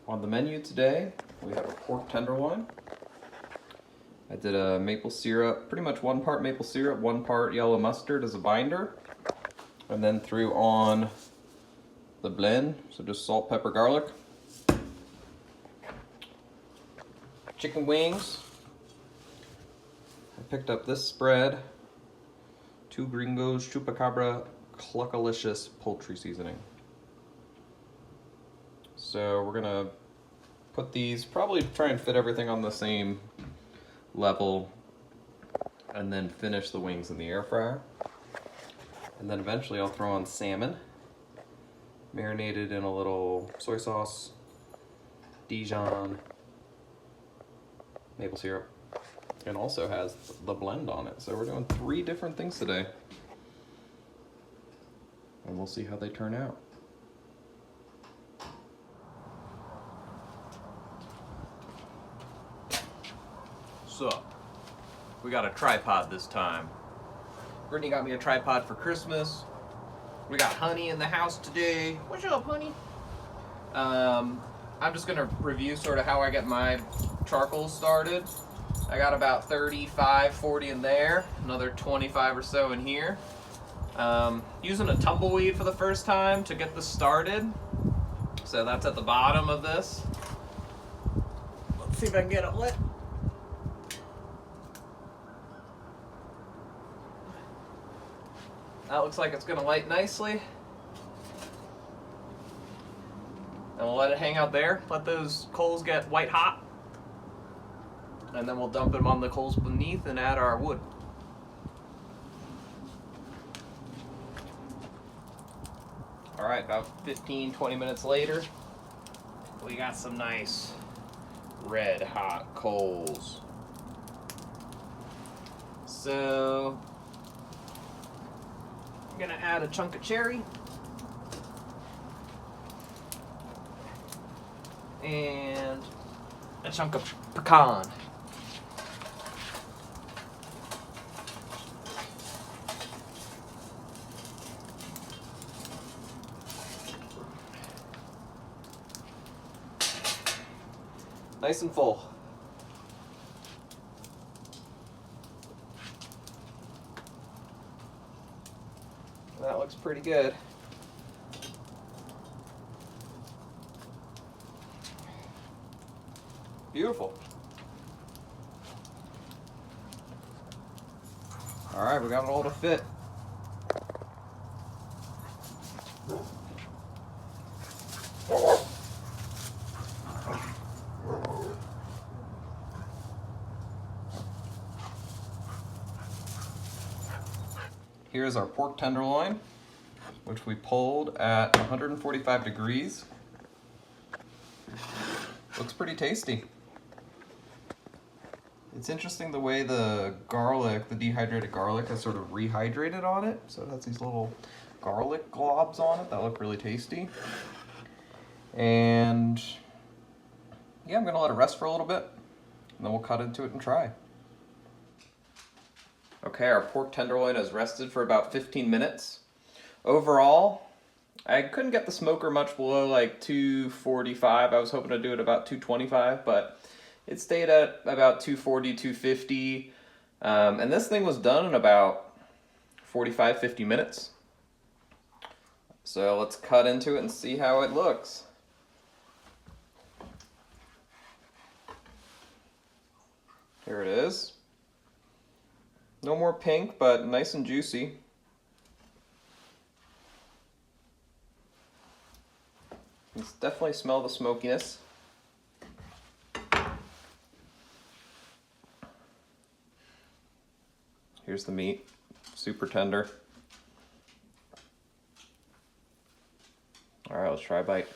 On the menu today, we have a pork tenderloin. I did a maple syrup, pretty much 1 part maple syrup, 1 part yellow mustard as a binder, and then threw on the blend, so just salt, pepper, garlic. Chicken wings. I picked up this spread, 2 Gringos Chupacabra Cluckalicious poultry seasoning. So we're gonna put these, probably try and fit everything on the same level, and then finish the wings in the air fryer. And then eventually I'll throw on salmon, marinated in a little soy sauce, Dijon, maple syrup, and also has the blend on it. So we're doing 3 different things today, and we'll see how they turn out. So, we got a tripod this time. Brittany got me a tripod for Christmas. We got Honey in the house today. What's up, Honey? I'm just gonna review sort of how I get my charcoal started. I got about 35, 40 in there, another 25 or so in here. Using a tumbleweed for the first time to get this started. So that's at the bottom of this. Let's see if I can get it lit. That looks like it's gonna light nicely. And we'll let it hang out there, let those coals get white hot. And then we'll dump them on the coals beneath and add our wood. All right, about 15, 20 minutes later, we got some nice red hot coals. So, I'm gonna add a chunk of cherry and a chunk of pecan. Nice and full. That looks pretty good. Beautiful. All right, we got it all to fit. Here's our pork tenderloin, which we pulled at 145 degrees. Looks pretty tasty. It's interesting the way the garlic, the dehydrated garlic, has sort of rehydrated on it. So it has these little garlic globs on it that look really tasty. And yeah, I'm gonna let it rest for a little bit, and then we'll cut into it and try. Okay, our pork tenderloin has rested for about 15 minutes. Overall, I couldn't get the smoker much below like 245. I was hoping to do it about 225, but it stayed at about 240, 250. And this thing was done in about 45, 50 minutes. So let's cut into it and see how it looks. Here it is. No more pink, but nice and juicy. You can definitely smell the smokiness. Here's the meat, super tender. All right, let's try a bite.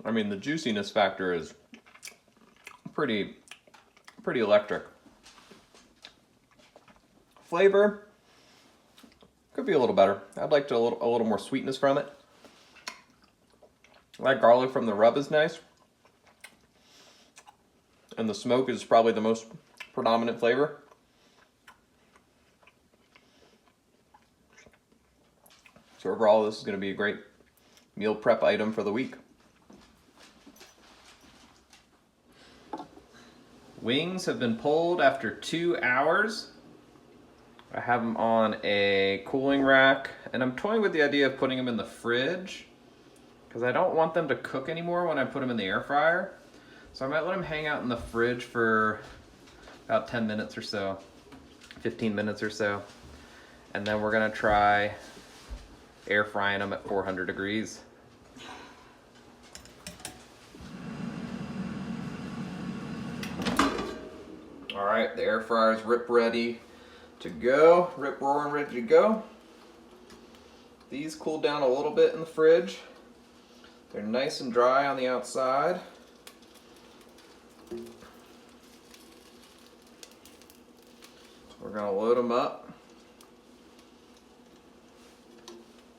I mean, the juiciness factor is pretty electric. Flavor could be a little better. I'd like a little more sweetness from it. That garlic from the rub is nice. and the smoke is probably the most predominant flavor. So overall, this is going to be a great meal prep item for the week. Wings have been pulled after 2 hours. I have them on a cooling rack, and I'm toying with the idea of putting them in the fridge because I don't want them to cook anymore when I put them in the air fryer. So I might let them hang out in the fridge for about 10 minutes or so, 15 minutes or so. And then we're gonna try air frying them at 400 degrees. All right, the air fryer's rip ready to go, rip roaring ready to go. These cooled down a little bit in the fridge. They're nice and dry on the outside. We're gonna load them up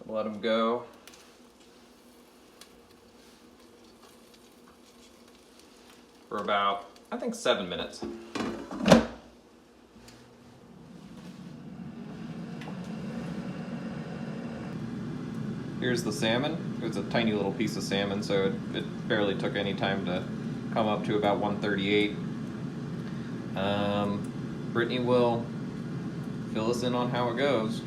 and let them go. For about, I think, 7 minutes. Here's the salmon. It was a tiny little piece of salmon, so it barely took any time to come up to about 138. Brittany will fill us in on how it goes.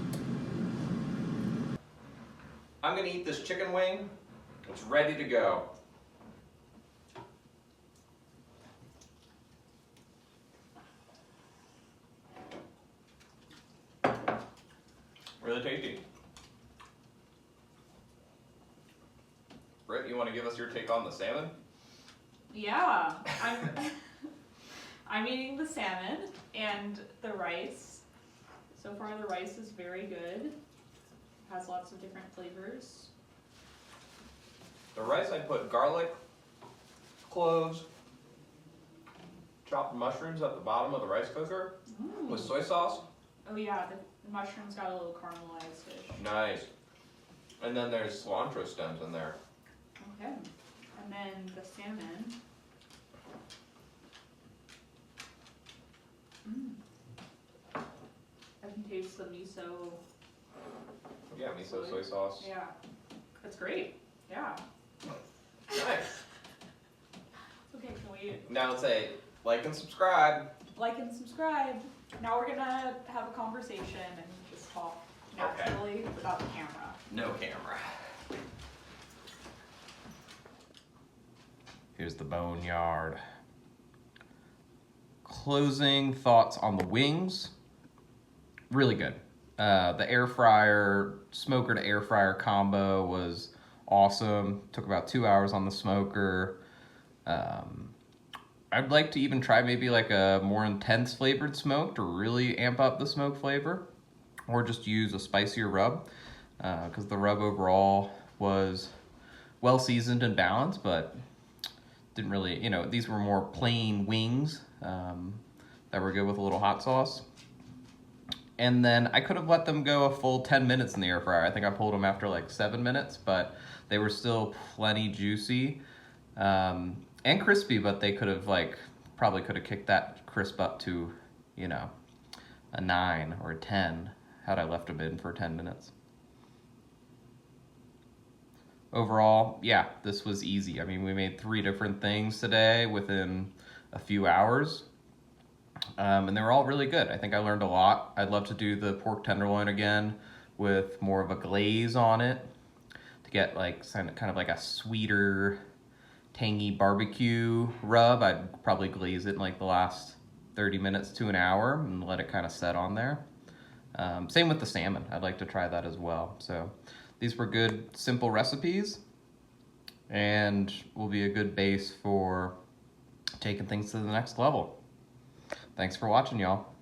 I'm gonna eat this chicken wing. It's ready to go. Really tasty. Britt, you want to give us your take on the salmon? Yeah, I'm eating the salmon and the rice. So far the rice is very good. Has lots of different flavors. The rice, I put garlic, cloves, chopped mushrooms at the bottom of the rice cooker with soy sauce. Oh yeah, the mushrooms got a little caramelized-ish. Nice. And then there's cilantro stems in there. Okay. And then the salmon. I can taste the miso. Yeah, miso, soy sauce. Yeah. That's great. Yeah. Nice. Okay, can we Now say like and subscribe. like and subscribe? Now we're gonna have a conversation and just talk naturally without the camera. No camera. Here's the boneyard. Closing thoughts on the wings. Really good. The air fryer, smoker to air fryer combo was awesome. Took about 2 hours on the smoker. I'd like to even try maybe like a more intense flavored smoke to really amp up the smoke flavor, or just use a spicier rub, because the rub overall was well seasoned and balanced, but didn't really, you know, these were more plain wings that were good with a little hot sauce. And then I could have let them go a full 10 minutes in the air fryer. I think I pulled them after like 7 minutes, but they were still plenty juicy and crispy, but they could have probably could have kicked that crisp up to, you know, a 9 or a 10 had I left them in for 10 minutes. Overall, yeah, this was easy. I mean, we made 3 different things today within a few hours. And they were all really good. I think I learned a lot. I'd love to do the pork tenderloin again with more of a glaze on it to get like kind of like a sweeter, tangy barbecue rub. I'd probably glaze it in like the last 30 minutes to an hour and let it kind of set on there. Same with the salmon. I'd like to try that as well. So these were good, simple recipes and will be a good base for taking things to the next level. Thanks for watching, y'all.